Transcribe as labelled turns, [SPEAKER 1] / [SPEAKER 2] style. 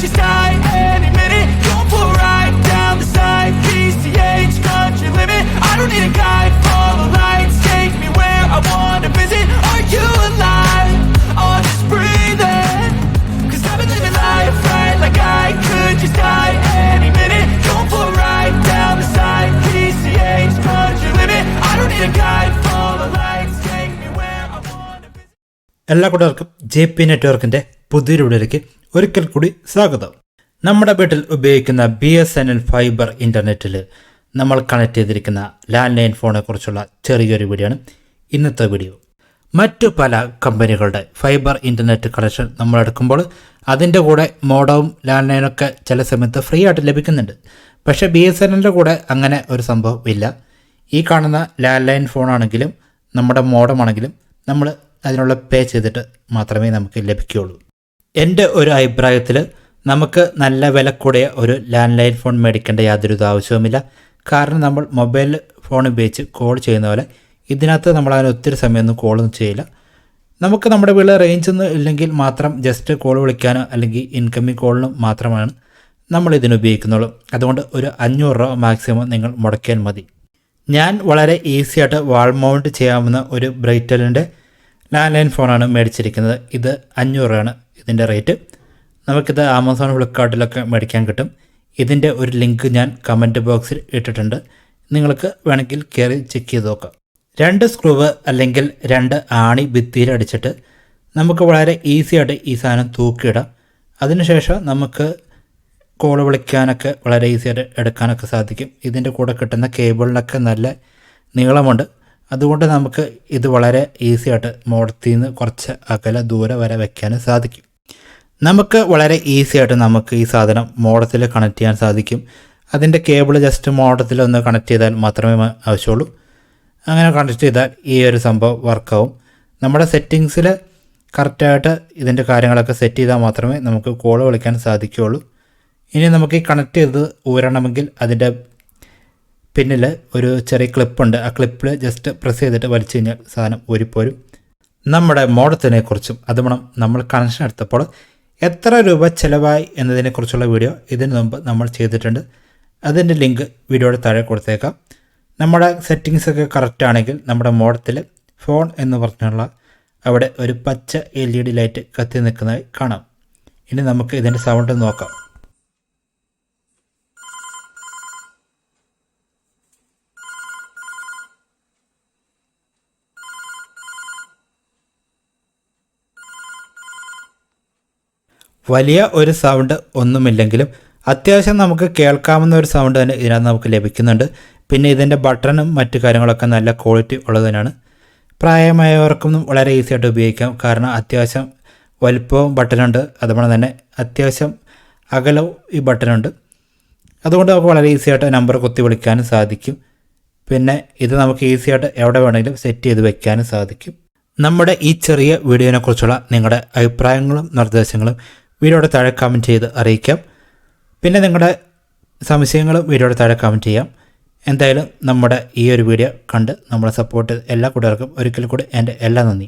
[SPEAKER 1] just die any minute. Going for a ride down the side. ftth, country limit. I don't need a guide, follow lights. Take me where I wanna visit. Are you alive? Oh, just breathe in. Cause I've been living life right like I could just die any minute. Going for a ride down the side. ftth, country limit. I don't need a guide, follow lights. Take me where I wanna visit.
[SPEAKER 2] എല്ലാ കൂട്ടുകാർക്കും JP നെറ്റ്വർക്കിൻ്റെ പുതിയൊരു വീഡിയോയിലേക്ക് ഒരിക്കൽ കൂടി സ്വാഗതം. നമ്മുടെ വീട്ടിൽ ഉപയോഗിക്കുന്ന BSNL ഫൈബർ ഇൻ്റർനെറ്റിൽ നമ്മൾ കണക്ട് ചെയ്തിരിക്കുന്ന ലാൻഡ് ലൈൻ ഫോണെ കുറിച്ചുള്ള ചെറിയൊരു വീഡിയോ ആണ് ഇന്നത്തെ വീഡിയോ. മറ്റു പല കമ്പനികളുടെ ഫൈബർ ഇൻ്റർനെറ്റ് കണക്ഷൻ നമ്മൾ എടുക്കുമ്പോൾ അതിൻ്റെ കൂടെ മോഡവും ലാൻഡ് ലൈനൊക്കെ ചില സമയത്ത് ഫ്രീ ആയിട്ട് ലഭിക്കുന്നുണ്ട്. പക്ഷേ BSNLൻ്റെ കൂടെ അങ്ങനെ ഒരു സംഭവം ഇല്ല. ഈ കാണുന്ന ലാൻഡ് ലൈൻ ഫോണാണെങ്കിലും നമ്മുടെ മോഡമാണെങ്കിലും നമ്മൾ അതിനുള്ള പേ ചെയ്തിട്ട് മാത്രമേ നമുക്ക് ലഭിക്കുകയുള്ളൂ. എൻ്റെ ഒരു അഭിപ്രായത്തിൽ നമുക്ക് നല്ല വില കൂടിയ ഒരു ലാൻഡ് ലൈൻ ഫോൺ മേടിക്കേണ്ട യാതൊരു ആവശ്യവുമില്ല. കാരണം നമ്മൾ മൊബൈൽ ഫോൺ ഉപയോഗിച്ച് കോൾ ചെയ്യുന്ന പോലെ ഇതിനകത്ത് നമ്മൾ അതിന് ഒത്തിരി സമയമൊന്നും കോളൊന്നും ചെയ്യില്ല. നമുക്ക് നമ്മുടെ വീട്ടിൽ റേഞ്ചൊന്നും ഇല്ലെങ്കിൽ മാത്രം ജസ്റ്റ് കോൾ വിളിക്കാനോ അല്ലെങ്കിൽ ഇൻകമിങ് കോളിനും മാത്രമാണ് നമ്മൾ ഇതിന് ഉപയോഗിക്കുന്നുള്ളൂ. അതുകൊണ്ട് ഒരു 500 രൂപ മാക്സിമം നിങ്ങൾ മുടക്കിയാൽ മതി. ഞാൻ വളരെ ഈസി ആയിട്ട് വാൾ മൗണ്ട് ചെയ്യാവുന്ന ഒരു ബ്രൈറ്റലിൻ്റെ ലാൻഡ് ലൈൻ ഫോണാണ് മേടിച്ചിരിക്കുന്നത്. ഇത് 500 രൂപയാണ് ഇതിൻ്റെ റേറ്റ്. നമുക്കിത് ആമസോൺ ഫ്ലിപ്കാർട്ടിലൊക്കെ മേടിക്കാൻ കിട്ടും. ഇതിൻ്റെ ഒരു ലിങ്ക് ഞാൻ കമൻറ്റ് ബോക്സിൽ ഇട്ടിട്ടുണ്ട്. നിങ്ങൾക്ക് വേണമെങ്കിൽ കയറി ചെക്ക് ചെയ്ത് നോക്കാം. 2 സ്ക്രൂവ് അല്ലെങ്കിൽ 2 ആണി ഭിത്തിയിൽ അടിച്ചിട്ട് നമുക്ക് വളരെ ഈസി ആയിട്ട് ഈ സാധനം തൂക്കിയിടാം. അതിനുശേഷം നമുക്ക് കോൾ വിളിക്കാനൊക്കെ വളരെ ഈസി ആയിട്ട് എടുക്കാനൊക്കെ സാധിക്കും. ഇതിൻ്റെ കൂടെ കിട്ടുന്ന കേബിളിനൊക്കെ നല്ല നീളമുണ്ട്. അതുകൊണ്ട് നമുക്ക് ഇത് വളരെ ഈസി ആയിട്ട് മോഡത്തിൽ നിന്ന് കുറച്ച് അകലെ ദൂരെ വരെ വയ്ക്കാനും സാധിക്കും. നമുക്ക് വളരെ ഈസി ആയിട്ട് നമുക്ക് ഈ സാധനം മോഡത്തിൽ കണക്ട് ചെയ്യാൻ സാധിക്കും. അതിൻ്റെ കേബിൾ ജസ്റ്റ് മോഡത്തിൽ ഒന്ന് കണക്ട് ചെയ്താൽ മാത്രമേ ആവശ്യമുള്ളൂ. അങ്ങനെ കണക്ട് ചെയ്താൽ ഈ ഒരു സംഭവം വർക്കാവും. നമ്മുടെ സെറ്റിങ്സിൽ കറക്റ്റായിട്ട് ഇതിൻ്റെ കാര്യങ്ങളൊക്കെ സെറ്റ് ചെയ്താൽ മാത്രമേ നമുക്ക് കോൾ വിളിക്കാൻ സാധിക്കുകയുള്ളൂ. ഇനി നമുക്ക് ഈ കണക്ട് ചെയ്ത് ഊരണമെങ്കിൽ അതിൻ്റെ പിന്നിൽ ഒരു ചെറിയ ക്ലിപ്പുണ്ട്. ആ ക്ലിപ്പിൽ ജസ്റ്റ് പ്രസ് ചെയ്തിട്ട് വലിച്ചു കഴിഞ്ഞാൽ സാധനം ഊരിപ്പോരും. നമ്മുടെ മോഡത്തിനെ കുറിച്ചും അതുവേണം നമ്മൾ കണക്ഷൻ എടുത്തപ്പോൾ എത്ര രൂപ ചിലവായി എന്നതിനെക്കുറിച്ചുള്ള വീഡിയോ ഇതിനു മുമ്പ് നമ്മൾ ചെയ്തിട്ടുണ്ട്. അതിൻ്റെ ലിങ്ക് വീഡിയോയുടെ താഴെ കൊടുത്തേക്കാം. നമ്മുടെ സെറ്റിങ്സൊക്കെ കറക്റ്റ് ആണെങ്കിൽ നമ്മുടെ മോഡത്തിൽ ഫോൺ എന്ന് പറഞ്ഞുള്ള അവിടെ ഒരു പച്ച LED ലൈറ്റ് കത്തി നിൽക്കുന്നതായി കാണാം. ഇനി നമുക്ക് ഇതിൻ്റെ സൗണ്ട് നോക്കാം. വലിയ ഒരു സൗണ്ട് ഒന്നുമില്ലെങ്കിലും അത്യാവശ്യം നമുക്ക് കേൾക്കാവുന്ന ഒരു സൗണ്ട് തന്നെ ഇതിനകത്ത് നമുക്ക് ലഭിക്കുന്നുണ്ട്. പിന്നെ ഇതിൻ്റെ ബട്ടണും മറ്റു കാര്യങ്ങളൊക്കെ നല്ല ക്വാളിറ്റി ഉള്ളതിനാണ്. പ്രായമായവർക്കൊന്നും വളരെ ഈസി ആയിട്ട് ഉപയോഗിക്കാം. കാരണം അത്യാവശ്യം വലുപ്പവും ബട്ടനുണ്ട്, അതുപോലെ തന്നെ അത്യാവശ്യം അകലവും ഈ ബട്ടനുണ്ട്. അതുകൊണ്ട് നമുക്ക് വളരെ ഈസി ആയിട്ട് നമ്പർ കുത്തി വിളിക്കാനും സാധിക്കും. പിന്നെ ഇത് നമുക്ക് ഈസി ആയിട്ട് എവിടെ വേണമെങ്കിലും സെറ്റ് ചെയ്ത് വെക്കാനും സാധിക്കും. നമ്മുടെ ഈ ചെറിയ വീഡിയോനെക്കുറിച്ചുള്ള നിങ്ങളുടെ അഭിപ്രായങ്ങളും നിർദ്ദേശങ്ങളും വീഡിയോയുടെ താഴെ കമൻറ്റ് ചെയ്ത് അറിയിക്കാം. പിന്നെ നിങ്ങളുടെ സംശയങ്ങളും വീഡിയോയുടെ താഴെ കമൻറ്റ് ചെയ്യാം. എന്തായാലും നമ്മുടെ ഈ ഒരു വീഡിയോ കണ്ട് നമ്മളെ സപ്പോർട്ട് ചെയ്ത എല്ലാ കൂട്ടുകാർക്കും ഒരിക്കൽ കൂടി എൻ്റെ എല്ലാ നന്ദി.